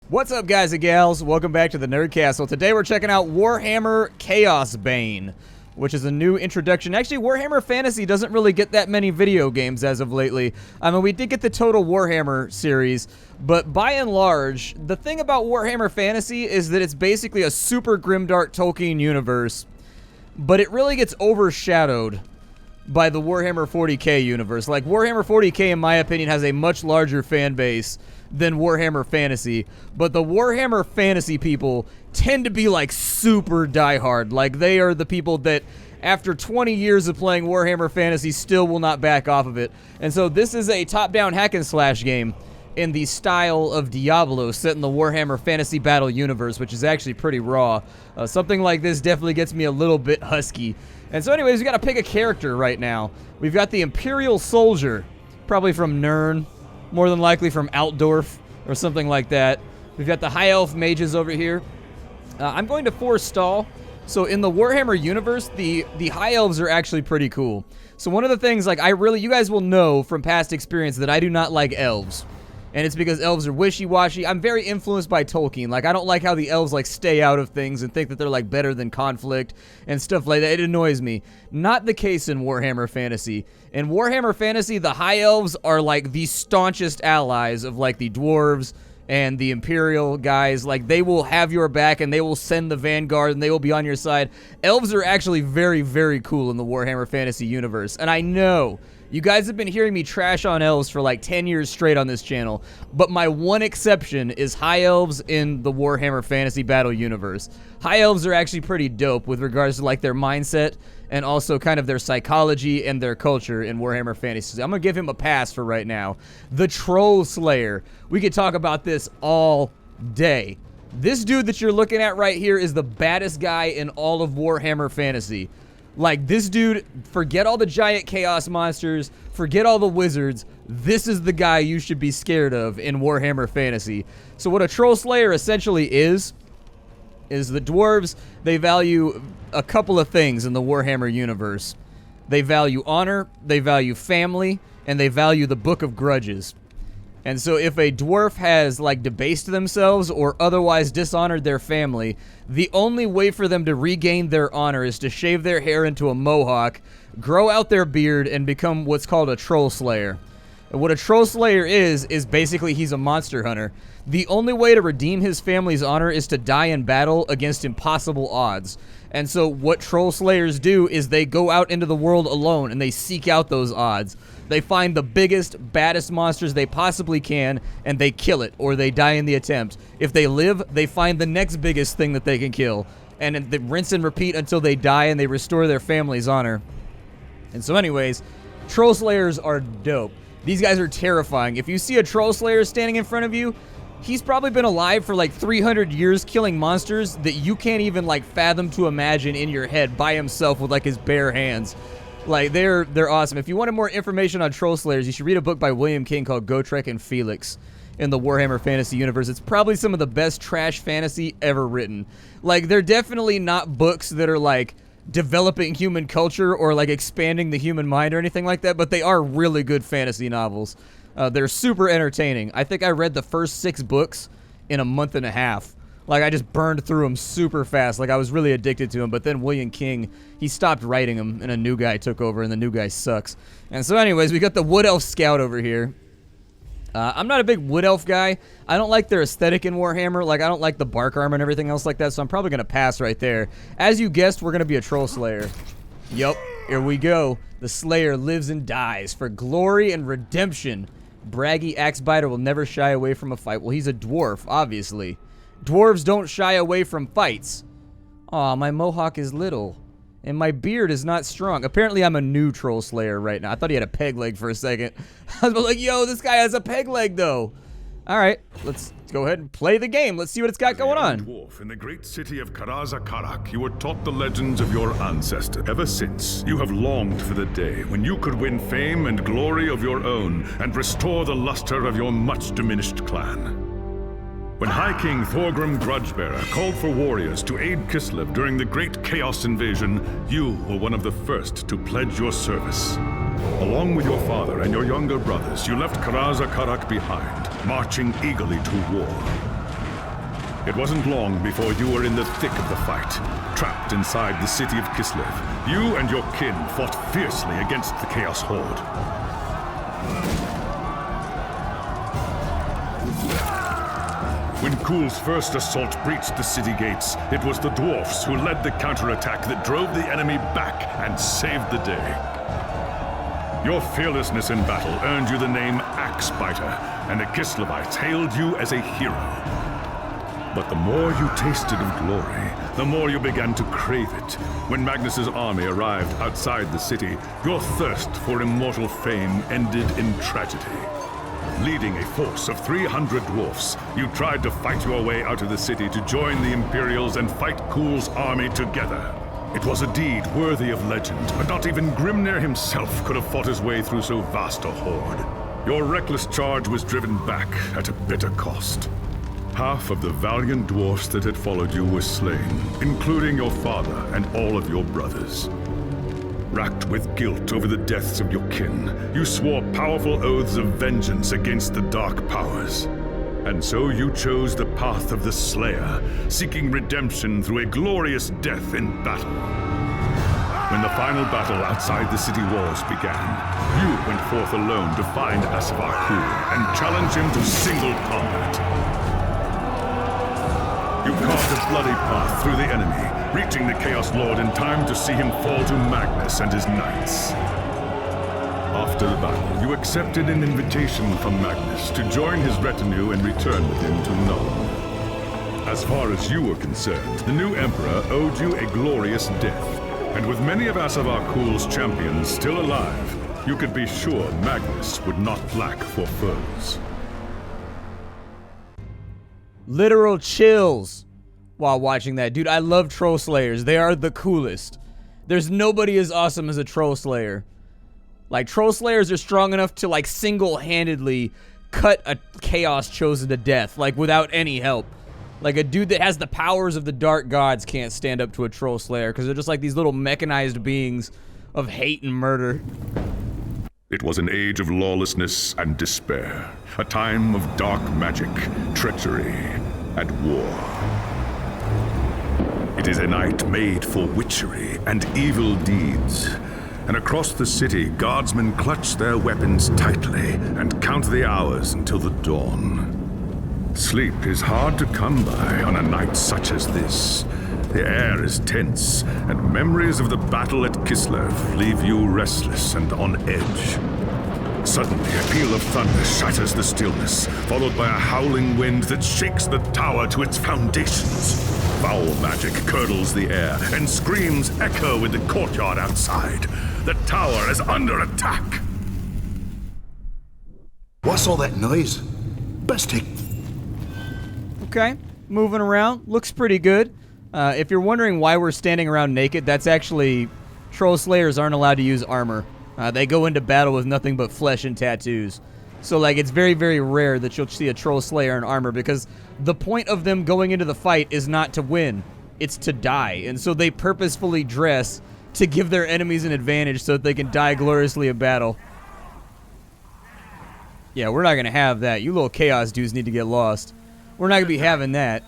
What's up, guys and gals? Welcome back to the Nerd Castle. Today we're checking out Warhammer Chaosbane, which is a new introduction. Actually, Warhammer Fantasy doesn't really get that many video games as of lately. I mean, we did get the Total Warhammer series, but by and large, the thing about Warhammer Fantasy is that it's basically a super grimdark Tolkien universe, but it really gets overshadowed by the Warhammer 40k universe. Like, Warhammer 40k, in my opinion, has a much larger fan base than Warhammer Fantasy, but the Warhammer Fantasy people tend to be like super diehard. Like, they are the people that after 20 years of playing Warhammer Fantasy still will not back off of it. And so this is a top-down hack and slash game in the style of Diablo, set in the Warhammer Fantasy Battle universe, which is actually pretty raw. Something like this definitely gets me a little bit husky. And so anyways, we gotta pick a character right now. We've got the Imperial Soldier, probably from Nirn, more than likely from Altdorf or something like that. We've got the High Elf mages over here. I'm going to forestall. So in the Warhammer universe, the High Elves are actually pretty cool. So one of the things, like, you guys will know from past experience that I do not like elves. And it's because elves are wishy-washy. I'm very influenced by Tolkien. Like, I don't like how the elves, like, stay out of things and think that they're, like, better than conflict and stuff like that. It annoys me. Not the case in Warhammer Fantasy. In Warhammer Fantasy, the High Elves are, like, the staunchest allies of, like, the dwarves and the Imperial guys. Like, they will have your back and they will send the Vanguard and they will be on your side. Elves are actually very, very cool in the Warhammer Fantasy universe. And I know you guys have been hearing me trash on elves for like 10 years straight on this channel, but my one exception is High Elves in the Warhammer Fantasy Battle universe. High Elves are actually pretty dope with regards to like their mindset and also kind of their psychology and their culture in Warhammer Fantasy. I'm gonna give him a pass for right now. The Troll Slayer. We could talk about this all day. This dude that you're looking at right here is the baddest guy in all of Warhammer Fantasy. Like, this dude, forget all the giant chaos monsters, forget all the wizards, this is the guy you should be scared of in Warhammer Fantasy. So what a Troll Slayer essentially is the dwarves, they value a couple of things in the Warhammer universe. They value honor, they value family, and they value the Book of Grudges. And so if a dwarf has, like, debased themselves or otherwise dishonored their family, the only way for them to regain their honor is to shave their hair into a mohawk, grow out their beard, and become what's called a Troll Slayer. And what a Troll Slayer is basically he's a monster hunter. The only way to redeem his family's honor is to die in battle against impossible odds. And so what Troll Slayers do is they go out into the world alone and they seek out those odds. They find the biggest, baddest monsters they possibly can, and they kill it, or they die in the attempt. If they live, they find the next biggest thing that they can kill, and they rinse and repeat until they die and they restore their family's honor. And so anyways, Troll Slayers are dope. These guys are terrifying. If you see a Troll Slayer standing in front of you, he's probably been alive for like 300 years killing monsters that you can't even like fathom to imagine in your head by himself with like his bare hands. Like, they're awesome. If you wanted more information on Troll Slayers, you should read a book by William King called Gotrek and Felix in the Warhammer Fantasy universe. It's probably some of the best trash fantasy ever written. Like, they're definitely not books that are like developing human culture or like expanding the human mind or anything like that, but they are really good fantasy novels. They're super entertaining. I think I read the first 6 books in a month and a half. Like, I just burned through them super fast. Like, I was really addicted to him. But then William King, he stopped writing them, and a new guy took over, and the new guy sucks. And so anyways, we got the Wood Elf Scout over here. I'm not a big Wood Elf guy. I don't like their aesthetic in Warhammer. Like, I don't like the bark armor and everything else like that, so I'm probably going to pass right there. As you guessed, we're going to be a Troll Slayer. Yup, here we go. The Slayer lives and dies for glory and redemption. Braggy Axebiter will never shy away from a fight. Well, he's a dwarf, obviously. Dwarves don't shy away from fights. Aw, my mohawk is little. And my beard is not strong. Apparently, I'm a new Troll Slayer right now. I thought he had a peg leg for a second. I was like, yo, this guy has a peg leg, though. All right, let's go ahead and play the game. Let's see what it's got going on. Dwarf in the great city of Karaz-a-Karak, you were taught the legends of your ancestors. Ever since, you have longed for the day when you could win fame and glory of your own and restore the luster of your much-diminished clan. When High King Thorgrim Grudgebearer called for warriors to aid Kislev during the Great Chaos Invasion, you were one of the first to pledge your service. Along with your father and your younger brothers, you left Karaz-a-Karak behind, marching eagerly to war. It wasn't long before you were in the thick of the fight, trapped inside the city of Kislev. You and your kin fought fiercely against the Chaos Horde. When Kul's first assault breached the city gates, it was the dwarfs who led the counterattack that drove the enemy back and saved the day. Your fearlessness in battle earned you the name Axebiter, and the Kislevites hailed you as a hero. But the more you tasted of glory, the more you began to crave it. When Magnus's army arrived outside the city, your thirst for immortal fame ended in tragedy. Leading a force of 300 dwarfs, you tried to fight your way out of the city to join the Imperials and fight Kul's army together. It was a deed worthy of legend, but not even Grimnir himself could have fought his way through so vast a horde. Your reckless charge was driven back at a bitter cost. Half of the valiant dwarfs that had followed you were slain, including your father and all of your brothers. Racked with guilt over the deaths of your kin, you swore powerful oaths of vengeance against the dark powers. And so you chose the path of the Slayer, seeking redemption through a glorious death in battle. When the final battle outside the city walls began, you went forth alone to find Asvar Kul and challenge him to single combat. You carved a bloody path through the enemy, reaching the Chaos Lord in time to see him fall to Magnus and his knights. After the battle, you accepted an invitation from Magnus to join his retinue and return with him to Null. As far as you were concerned, the new Emperor owed you a glorious death, and with many of Asvar Kul's champions still alive, you could be sure Magnus would not lack for foes. Literal chills while watching that. Dude, I love Troll Slayers. They are the coolest. There's nobody as awesome as a Troll Slayer. Like, Troll Slayers are strong enough to, like, single-handedly cut a Chaos Chosen to death, like, without any help. Like, a dude that has the powers of the Dark Gods can't stand up to a Troll Slayer, because they're just like these little mechanized beings of hate and murder. It was an age of lawlessness and despair, a time of dark magic, treachery, and war. It is a night made for witchery and evil deeds, and across the city, guardsmen clutch their weapons tightly and count the hours until the dawn. Sleep is hard to come by on a night such as this. The air is tense, and memories of the battle at Kislev leave you restless and on edge. Suddenly, a peal of thunder shatters the stillness, followed by a howling wind that shakes the tower to its foundations. Foul magic curdles the air, and screams echo in the courtyard outside. The tower is under attack. What's all that noise? Best take... Okay, moving around. Looks pretty good. If you're wondering why we're standing around naked, that's actually... Troll Slayers aren't allowed to use armor. They go into battle with nothing but flesh and tattoos. So, like, it's very, very rare that you'll see a Troll Slayer in armor, because the point of them going into the fight is not to win. It's to die. And so they purposefully dress to give their enemies an advantage so that they can die gloriously in battle. Yeah, we're not going to have that. You little Chaos dudes need to get lost. We're not going to be having that.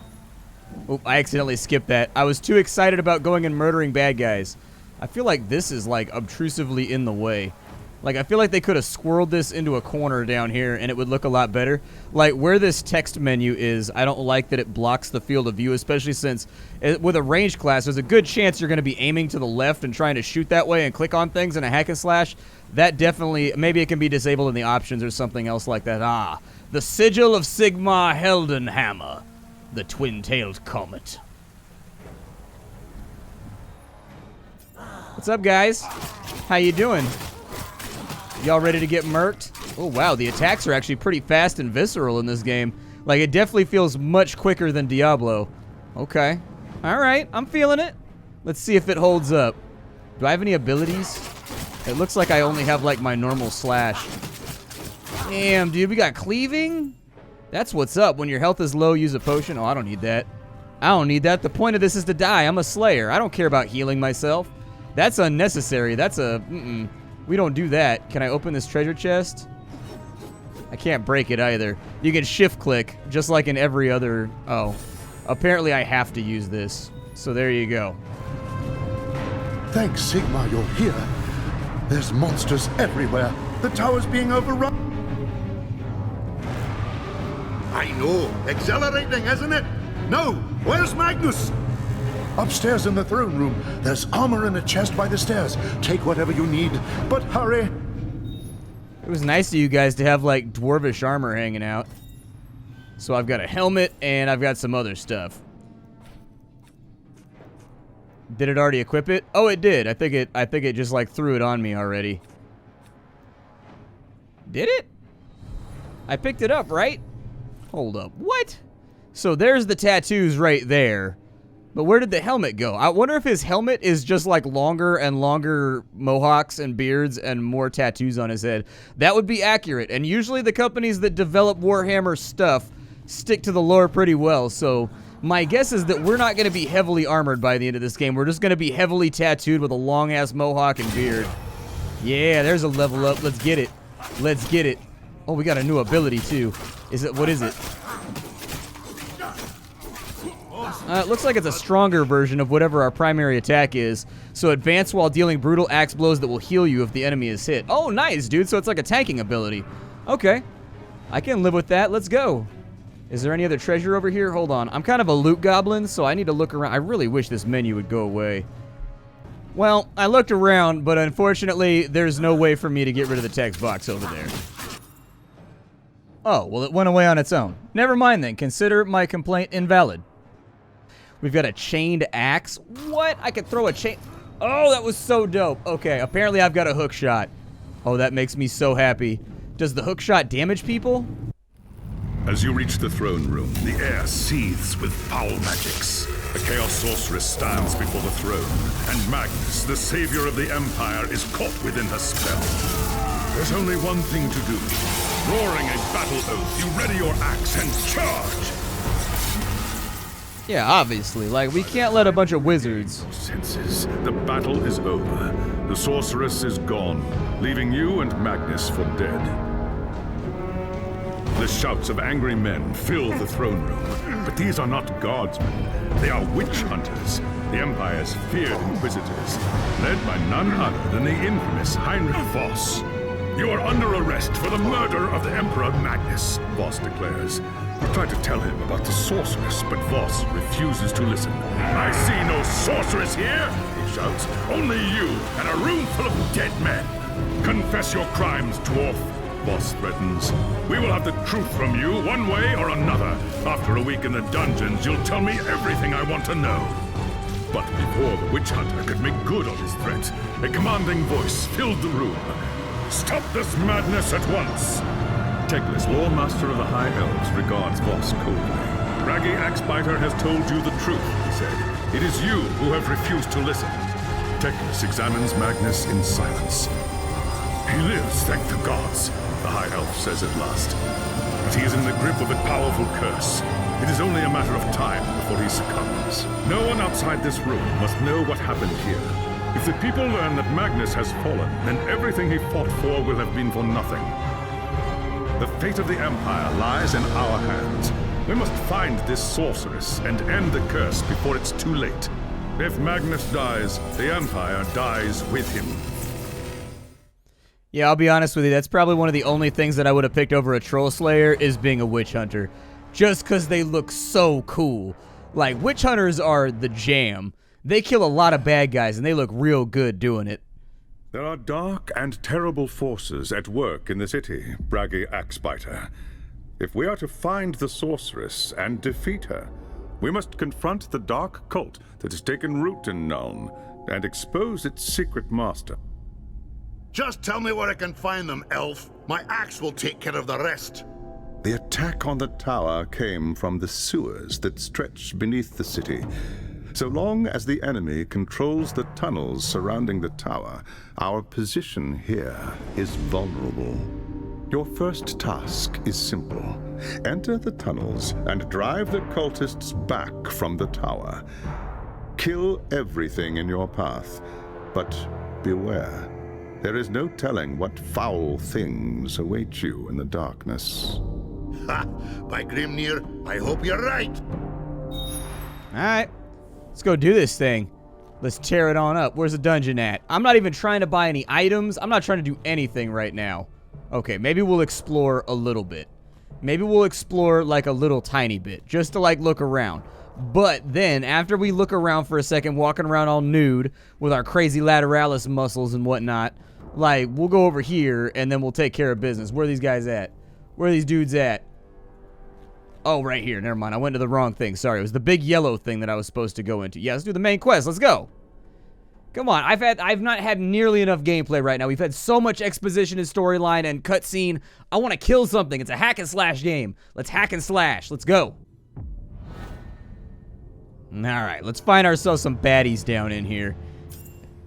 Oh, I accidentally skipped that. I was too excited about going and murdering bad guys. I feel like this is, like, obtrusively in the way. Like, I feel like they could have squirreled this into a corner down here and it would look a lot better. Like, where this text menu is, I don't like that it blocks the field of view, especially since with a ranged class, there's a good chance you're going to be aiming to the left and trying to shoot that way and click on things in a hack and slash. That definitely, maybe it can be disabled in the options or something else like that. Ah, the Sigil of Sigmar Heldenhammer, the twin-tailed comet. What's up, guys? How you doing? Y'all ready to get murked? Oh, wow, the attacks are actually pretty fast and visceral in this game. Like, it definitely feels much quicker than Diablo. Okay. All right, I'm feeling it. Let's see if it holds up. Do I have any abilities? It looks like I only have, like, my normal slash. Damn, dude, we got cleaving? That's what's up. When your health is low, use a potion. Oh, I don't need that. I don't need that. The point of this is to die. I'm a slayer. I don't care about healing myself. That's unnecessary. That's a... We don't do that. Can I open this treasure chest? I can't break it either. You can shift click, just like in every other... Oh. Apparently I have to use this. So there you go. Thanks, Sigma, you're here. There's monsters everywhere. The tower's being overrun. I know. Exhilarating, isn't it? No, where's Magnus? Upstairs in the throne room. There's armor in a chest by the stairs. Take whatever you need, but hurry. It was nice of you guys to have, like, dwarvish armor hanging out. So I've got a helmet, and I've got some other stuff. Did it already equip it? Oh, it did. I think it just, like, threw it on me already. Did it? I picked it up, right? Hold up. What? So there's the tattoos right there. But where did the helmet go? I wonder if his helmet is just like longer and longer mohawks and beards and more tattoos on his head. That would be accurate. And usually the companies that develop Warhammer stuff stick to the lore pretty well. So my guess is that we're not going to be heavily armored by the end of this game. We're just going to be heavily tattooed with a long-ass mohawk and beard. Yeah, there's a level up. Let's get it. Let's get it. Oh, we got a new ability too. What is it? It looks like it's a stronger version of whatever our primary attack is. So advance while dealing brutal axe blows that will heal you if the enemy is hit. Oh, nice, dude. So it's like a tanking ability. Okay. I can live with that. Let's go. Is there any other treasure over here? Hold on. I'm kind of a loot goblin, so I need to look around. I really wish this menu would go away. Well, I looked around, but unfortunately, there's no way for me to get rid of the text box over there. Oh, well, it went away on its own. Never mind then. Consider my complaint invalid. We've got a chained axe. What? I could throw a chain... Oh, that was so dope. Okay, apparently I've got a hook shot. Oh, that makes me so happy. Does the hook shot damage people? As you reach the throne room, the air seethes with foul magics. The Chaos Sorceress stands before the throne, and Magnus, the savior of the Empire, is caught within her spell. There's only one thing to do. Roaring a battle oath, you ready your axe and charge! Yeah, obviously. Like, we can't let a bunch of wizards... Senses, the battle is over. The sorceress is gone, leaving you and Magnus for dead. The shouts of angry men fill the throne room, but these are not guardsmen. They are witch hunters, the Empire's feared inquisitors, led by none other than the infamous Heinrich Voss. You are under arrest for the murder of the Emperor Magnus, Voss declares. You try to tell him about the sorceress, but Voss refuses to listen. I see no sorceress here, he shouts. Only you and a room full of dead men. Confess your crimes, dwarf, Voss threatens. We will have the truth from you one way or another. After a week in the dungeons, you'll tell me everything I want to know. But before the witch hunter could make good on his threat, a commanding voice filled the room. Stop this madness at once! Teclis, Lawmaster of the High Elves, regards Voss coldly. Raggy Axebiter has told you the truth, he said. It is you who have refused to listen. Teclis examines Magnus in silence. He lives, thank the gods, the High Elf says at last. But he is in the grip of a powerful curse. It is only a matter of time before he succumbs. No one outside this room must know what happened here. If the people learn that Magnus has fallen, then everything he fought for will have been for nothing. The fate of the Empire lies in our hands. We must find this sorceress and end the curse before it's too late. If Magnus dies, the Empire dies with him. Yeah, I'll be honest with you, that's probably one of the only things that I would have picked over a Troll Slayer is being a witch hunter. Just because they look so cool. Like, witch hunters are the jam. They kill a lot of bad guys, and they look real good doing it. There are dark and terrible forces at work in the city, Braggy Axebiter. If we are to find the sorceress and defeat her, we must confront the dark cult that has taken root in Nuln and expose its secret master. Just tell me where I can find them, elf. My axe will take care of the rest. The attack on the tower came from the sewers that stretch beneath the city. So long as the enemy controls the tunnels surrounding the tower, our position here is vulnerable. Your first task is simple. Enter the tunnels and drive the cultists back from the tower. Kill everything in your path, but beware. There is no telling what foul things await you in the darkness. Ha! By Grimnir, I hope you're right. Alright. Let's go do this thing. Let's tear it on up. Where's the dungeon at? I'm not even trying to buy any items. I'm not trying to do anything right now. Okay, maybe we'll explore a little bit. Maybe we'll explore like a little tiny bit. Just to like look around. But then, after we look around for a second, walking around all nude with our crazy lateralis muscles and whatnot, like, we'll go over here and then we'll take care of business. Where are these guys at? Where are these dudes at? Oh, right here. Never mind. I went to the wrong thing. Sorry. It was the big yellow thing that I was supposed to go into. Yeah, let's do the main quest. Let's go. Come on. I've not had nearly enough gameplay right now. We've had so much exposition and storyline and cutscene. I want to kill something. It's a hack and slash game. Let's hack and slash. Let's go. All right. Let's find ourselves some baddies down in here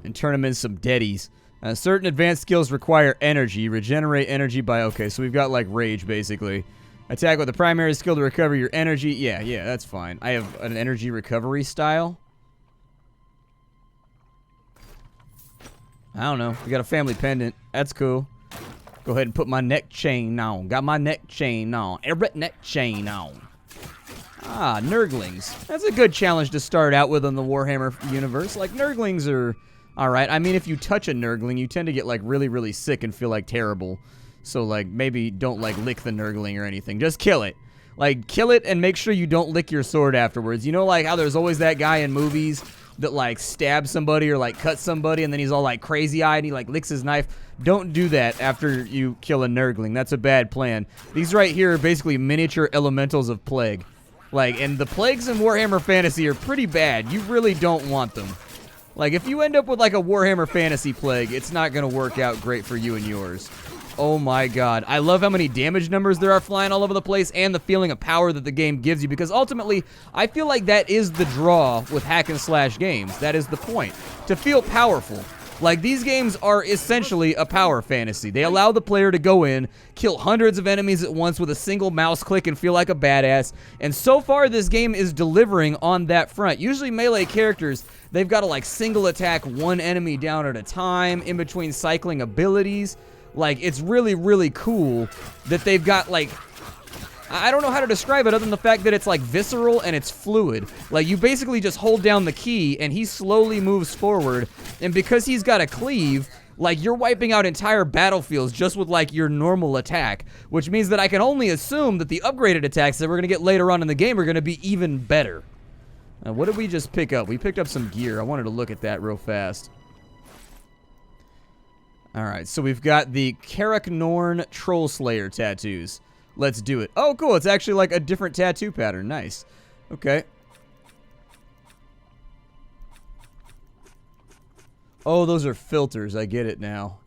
and turn them into some deadies. Certain advanced skills require energy. Regenerate energy by... Okay, so we've got, like, rage, basically. Attack with the primary skill to recover your energy. Yeah, that's fine. I have an energy recovery style. I don't know. We got a family pendant. That's cool. Go ahead and put my neck chain on. Got my neck chain on. Every neck chain on. Ah, Nurglings. That's a good challenge to start out with in the Warhammer universe. Like, Nurglings are alright. I mean, if you touch a Nurgling, you tend to get, like, really, really sick and feel, like, terrible. So, like, maybe don't, like, lick the Nurgling or anything. Just kill it. Like, kill it and make sure you don't lick your sword afterwards. You know, like, how there's always that guy in movies that, like, stabs somebody or, like, cuts somebody and then he's all, like, crazy-eyed and he, like, licks his knife? Don't do that after you kill a Nurgling. That's a bad plan. These right here are basically miniature elementals of plague. Like, and the plagues in Warhammer Fantasy are pretty bad. You really don't want them. Like, if you end up with, like, a Warhammer Fantasy plague, it's not going to work out great for you and yours. Oh my god. I love how many damage numbers there are flying all over the place and the feeling of power that the game gives you, because ultimately, I feel like that is the draw with hack and slash games. That is the point. To feel powerful. Like, these games are essentially a power fantasy. They allow the player to go in, kill hundreds of enemies at once with a single mouse click and feel like a badass. And so far, this game is delivering on that front. Usually melee characters, they've got to, like, single attack one enemy down at a time in between cycling abilities. Like, it's really, really cool that they've got, like... I don't know how to describe it other than the fact that it's, like, visceral and it's fluid. Like, you basically just hold down the key and he slowly moves forward. And because he's got a cleave, like, you're wiping out entire battlefields just with, like, your normal attack. Which means that I can only assume that the upgraded attacks that we're going to get later on in the game are going to be even better. What did we just pick up? We picked up some gear. I wanted to look at that real fast. Alright, so we've got the Karak Norn Troll Slayer tattoos. Let's do it. Oh, cool. It's actually like a different tattoo pattern. Nice. Okay. Oh, those are filters. I get it now.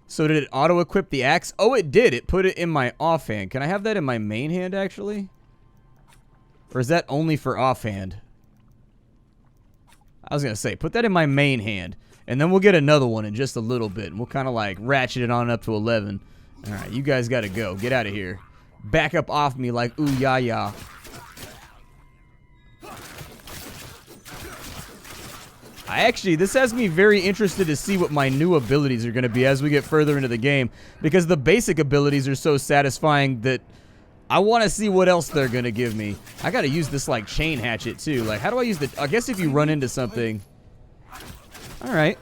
So did it auto-equip the axe? Oh, it did. It put it in my offhand. Can I have that in my main hand, actually? Or is that only for offhand? I was going to say, put that in my main hand. And then we'll get another one in just a little bit. And we'll kind of like ratchet it on up to 11. Alright, you guys gotta go. Get out of here. Back up off me like ooh ya ya. This has me very interested to see what my new abilities are gonna be as we get further into the game. Because the basic abilities are so satisfying that I want to see what else they're gonna give me. I gotta use this like chain hatchet too. Like, how do I use the... I guess if you run into something... Alright.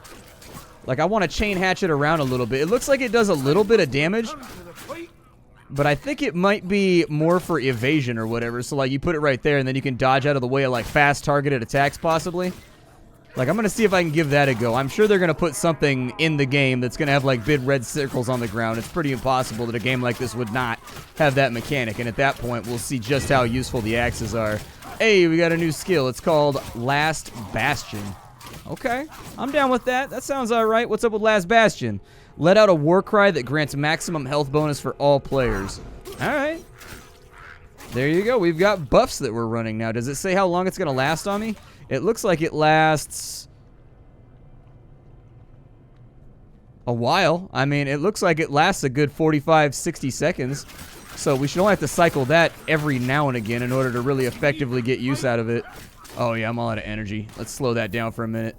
Like, I want to chain hatchet around a little bit. It looks like it does a little bit of damage. But I think it might be more for evasion or whatever. So, like, you put it right there, and then you can dodge out of the way of, like, fast targeted attacks, possibly. Like, I'm going to see if I can give that a go. I'm sure they're going to put something in the game that's going to have, like, big red circles on the ground. It's pretty impossible that a game like this would not have that mechanic. And at that point, we'll see just how useful the axes are. Hey, we got a new skill. It's called Last Bastion. Okay, I'm down with that. That sounds alright. What's up with Last Bastion? Let out a war cry that grants maximum health bonus for all players. Alright. There you go. We've got buffs that we're running now. Does it say how long it's going to last on me? It looks like it lasts a while. I mean, it looks like it lasts a good 45, 60 seconds. So we should only have to cycle that every now and again in order to really effectively get use out of it. Oh, yeah, I'm all out of energy. Let's slow that down for a minute.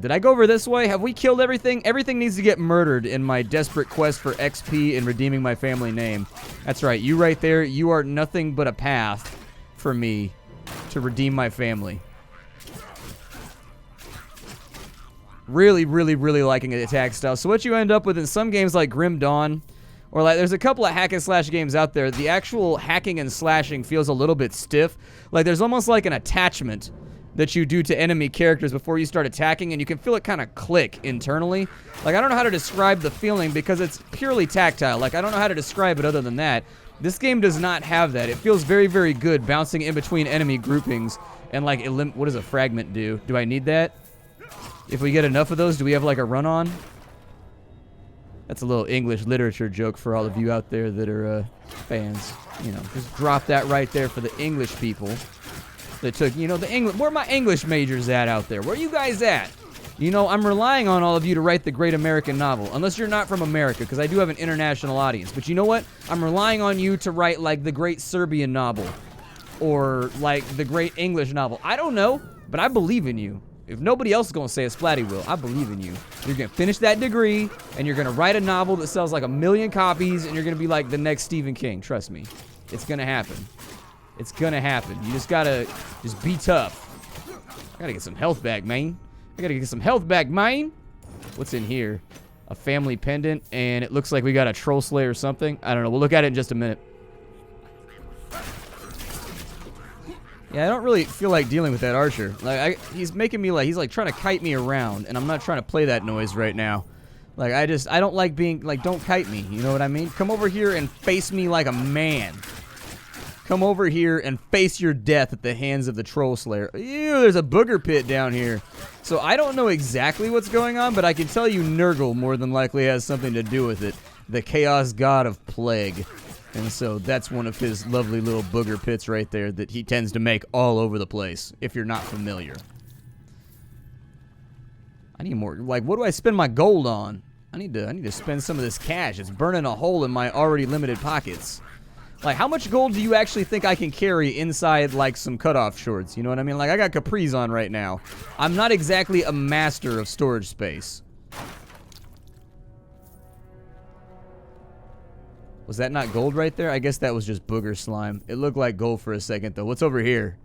Did I go over this way? Have we killed everything? Everything needs to get murdered in my desperate quest for XP and redeeming my family name. That's right. You right there, you are nothing but a path for me. to redeem my family. Really, really, really liking the attack style. So what you end up with in some games like Grim Dawn, or like there's a couple of hack and slash games out there, the actual hacking and slashing feels a little bit stiff. Like there's almost like an attachment that you do to enemy characters before you start attacking, and you can feel it kind of click internally. Like I don't know how to describe the feeling because it's purely tactile. Like I don't know how to describe it other than that. This game does not have that. It feels very, very good bouncing in between enemy groupings and like, what does a fragment do? Do I need that? If we get enough of those, do we have like a run-on? That's a little English literature joke for all of you out there that are fans. You know, just drop that right there for the English people that took, you know, the English. Where are my English majors at out there? Where are you guys at? You know, I'm relying on all of you to write the great American novel, unless you're not from America, because I do have an international audience. But you know what? I'm relying on you to write like the great Serbian novel or like the great English novel. I don't know, but I believe in you. If nobody else is going to say it, Splatty will. I believe in you. You're going to finish that degree, and you're going to write a novel that sells like 1 million copies, and you're going to be like the next Stephen King. Trust me. It's going to happen. It's going to happen. You just got to just be tough. I got to get some health back, man. I got to get some health back, man. What's in here? A family pendant, and it looks like we got a troll slayer or something. I don't know. We'll look at it in just a minute. Yeah, I don't really feel like dealing with that archer. Like, he's making me like, he's like trying to kite me around, and I'm not trying to play that noise right now. Like, I don't like being, like, don't kite me, you know what I mean? Come over here and face me like a man. Come over here and face your death at the hands of the troll slayer. Ew, there's a booger pit down here. So I don't know exactly what's going on, but I can tell you Nurgle more than likely has something to do with it. The chaos god of plague. And so that's one of his lovely little booger pits right there that he tends to make all over the place, if you're not familiar. I need more. Like, what do I spend my gold on? I need to spend some of this cash. It's burning a hole in my already limited pockets. Like, how much gold do you actually think I can carry inside, like, some cutoff shorts? You know what I mean? Like, I got capris on right now. I'm not exactly a master of storage space. Was that not gold right there? I guess that was just booger slime. It looked like gold for a second, though. What's over here?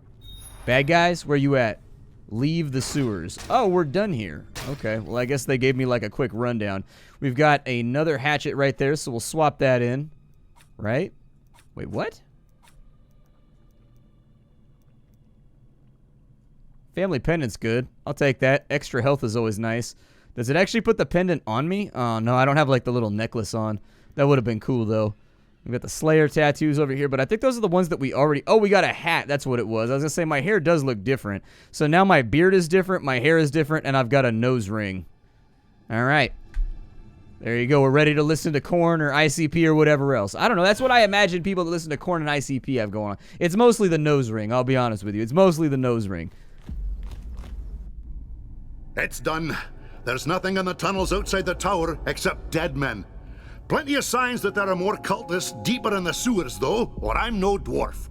Bad guys? Where you at? Leave the sewers. Oh, we're done here. Okay, well, I guess they gave me, like, a quick rundown. We've got another hatchet right there, so we'll swap that in. Right? Wait, what? Family pendant's good. I'll take that. Extra health is always nice. Does it actually put the pendant on me? Oh, no, I don't have, like, the little necklace on. That would have been cool, though. We've got the Slayer tattoos over here, but I think those are the ones that we already... Oh, we got a hat. That's what it was. I was going to say, my hair does look different. So now my beard is different, my hair is different, and I've got a nose ring. All right. There you go. We're ready to listen to Korn or ICP or whatever else. I don't know. That's what I imagine people that listen to Korn and ICP have going on. It's mostly the nose ring, I'll be honest with you. It's mostly the nose ring. It's done. There's nothing in the tunnels outside the tower except dead men. Plenty of signs that there are more cultists deeper in the sewers, though, or I'm no dwarf.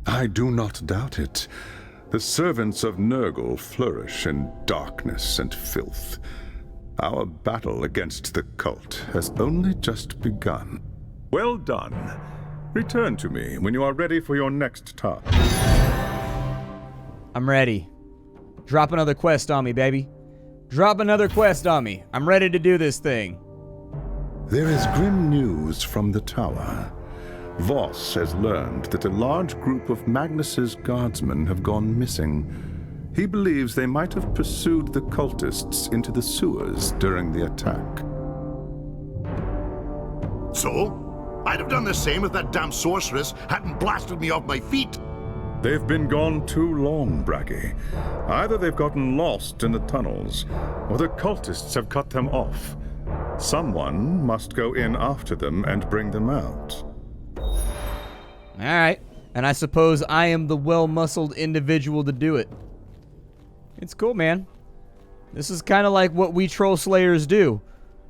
I do not doubt it. The servants of Nurgle flourish in darkness and filth. Our battle against the cult has only just begun. Well done. Return to me when you are ready for your next task. I'm ready. Drop another quest on me, baby. Drop another quest on me. I'm ready to do this thing. There is grim news from the tower. Voss has learned that a large group of Magnus's guardsmen have gone missing. He believes they might have pursued the cultists into the sewers during the attack. So? I'd have done the same if that damn sorceress hadn't blasted me off my feet. They've been gone too long, Braggy. Either they've gotten lost in the tunnels, or the cultists have cut them off. Someone must go in after them and bring them out. Alright. And I suppose I am the well-muscled individual to do it. It's cool, man. This is kind of like what we troll slayers do.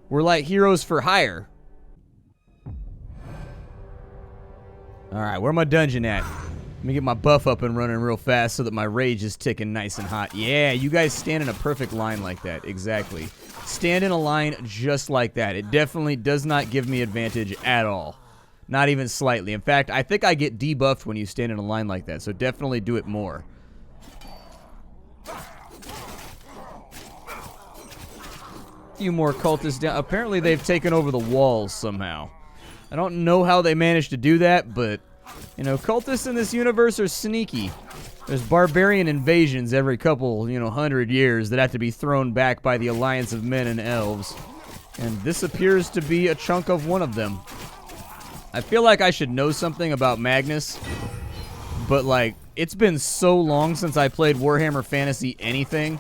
We're like heroes for hire. Alright, where my dungeon at? Let me get my buff up and running real fast so that my rage is ticking nice and hot. Yeah, you guys stand in a perfect line like that. Exactly. Stand in a line just like that. It definitely does not give me advantage at all. Not even slightly. In fact, I think I get debuffed when you stand in a line like that, so definitely do it more. few more cultists down. Apparently they've taken over the walls somehow. I don't know how they managed to do that, but, you know, cultists in this universe are sneaky. There's barbarian invasions every couple, 100 years that have to be thrown back by the alliance of men and elves. And this appears to be a chunk of one of them. I feel like I should know something about Magnus, but, like, it's been so long since I played Warhammer Fantasy anything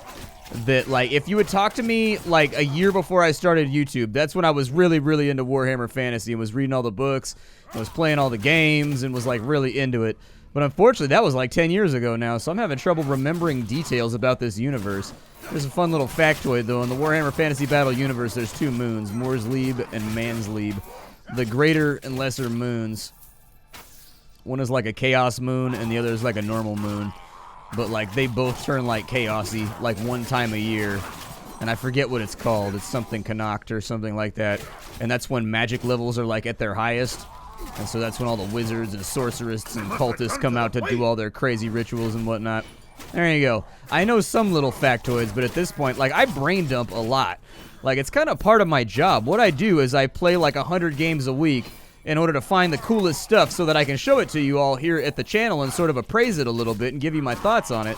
that, like, if you would talk to me, like, a year before I started YouTube, that's when I was really, really into Warhammer Fantasy and was reading all the books, and was playing all the games, and was, like, really into it. But unfortunately, that was, like, 10 years ago now, so I'm having trouble remembering details about this universe. There's a fun little factoid, though. In the Warhammer Fantasy Battle universe, there's 2 moons, Moor's Lieb and Man's Lieb. The greater and lesser moons. One is like a chaos moon, and the other is like a normal moon. But, like, they both turn, like, chaosy, like, one time a year. And I forget what it's called. It's something Connacht or something like that. And that's when magic levels are, like, at their highest. And so that's when all the wizards and sorcerers and cultists come out to do all their crazy rituals and whatnot. There you go. I know some little factoids, but at this point, like, I brain dump a lot. Like, it's kind of part of my job. What I do is I play, like, 100 games a week in order to find the coolest stuff so that I can show it to you all here at the channel and sort of appraise it a little bit and give you my thoughts on it.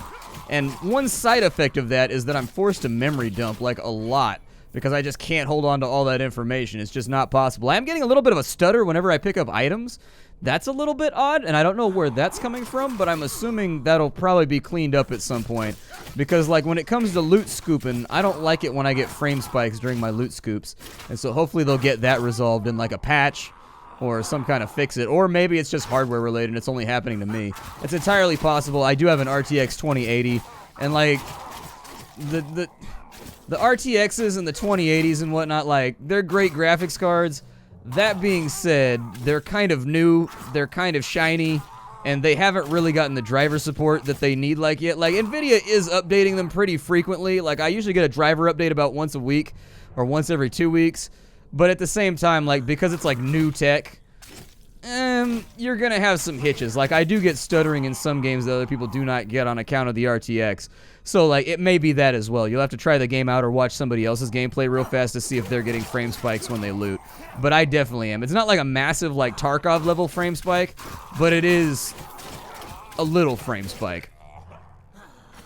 And one side effect of that is that I'm forced to memory dump, like, a lot, because I just can't hold on to all that information. It's just not possible. I'm getting a little bit of a stutter whenever I pick up items. That's a little bit odd, and I don't know where that's coming from, but I'm assuming that'll probably be cleaned up at some point. Because, like, when it comes to loot scooping, I don't like it when I get frame spikes during my loot scoops. And so hopefully they'll get that resolved in, like, a patch or some kind of fix-it. Or maybe it's just hardware-related and it's only happening to me. It's entirely possible. I do have an RTX 2080, and, like, the RTXs and the 2080s and whatnot, like, they're great graphics cards. That being said, they're kind of new, they're kind of shiny, and they haven't really gotten the driver support that they need like yet. Like, NVIDIA is updating them pretty frequently. Like, I usually get a driver update about once a week or once every 2 weeks. But at the same time, like, because it's, like, new tech, you're gonna have some hitches. Like, I do get stuttering in some games that other people do not get on account of the RTX. So, like, it may be that as well. You'll have to try the game out or watch somebody else's gameplay real fast to see if they're getting frame spikes when they loot. But I definitely am. It's not like a massive, like, Tarkov level frame spike, but it is a little frame spike.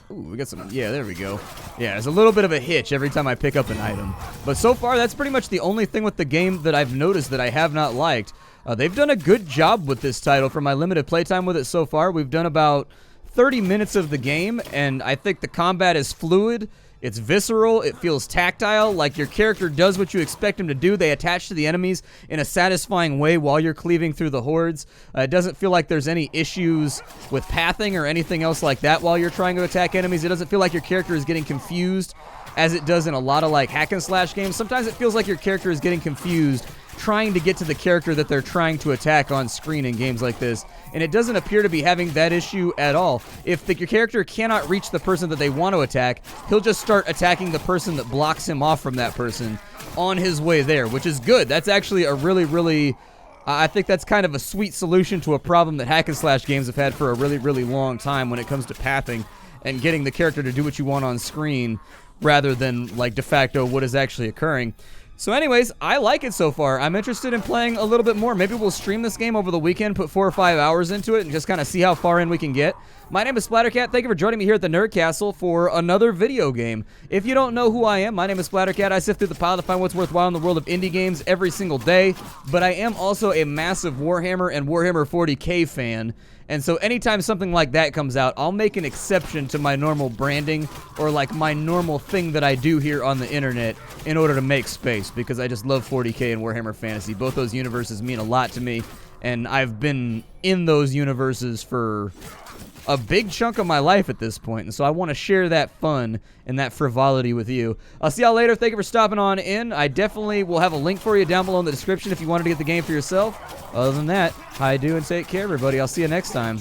Ooh, we got some, yeah, there we go. Yeah, there's a little bit of a hitch every time I pick up an item. But so far, that's pretty much the only thing with the game that I've noticed that I have not liked. They've done a good job with this title for my limited playtime with it so far. We've done about 30 minutes of the game, and I think the combat is fluid. It's visceral. It feels tactile, like your character does what you expect him to do. They attach to the enemies in a satisfying way while you're cleaving through the hordes. It doesn't feel like there's any issues with pathing or anything else like that while you're trying to attack enemies. It doesn't feel like your character is getting confused, as it does in a lot of, like, hack and slash games. Sometimes it feels like your character is getting confused trying to get to the character that they're trying to attack on screen in games like this, and it doesn't appear to be having that issue at all. If your character cannot reach the person that they want to attack, he'll just start attacking the person that blocks him off from that person on his way there, which is good. That's actually a really, really, I think that's kind of a sweet solution to a problem that hack and slash games have had for a really, really long time when it comes to pathing and getting the character to do what you want on screen rather than, like, de facto what is actually occurring. So anyways, I like it so far. I'm interested in playing a little bit more. Maybe we'll stream this game over the weekend, put 4 or 5 hours into it, and just kind of see how far in we can get. My name is Splattercat. Thank you for joining me here at the Nerd Castle for another video game. If you don't know who I am, my name is Splattercat. I sift through the pile to find what's worthwhile in the world of indie games every single day. But I am also a massive Warhammer and Warhammer 40k fan. And so anytime something like that comes out, I'll make an exception to my normal branding or, like, my normal thing that I do here on the internet in order to make space, because I just love 40k and Warhammer Fantasy. Both those universes mean a lot to me, and I've been in those universes for a big chunk of my life at this point, and so I want to share that fun and that frivolity with you. I'll see y'all later. Thank you for stopping on in. I definitely will have a link for you down below in the description if you wanted to get the game for yourself. Other than that, hi, do, and take care, everybody. I'll see you next time.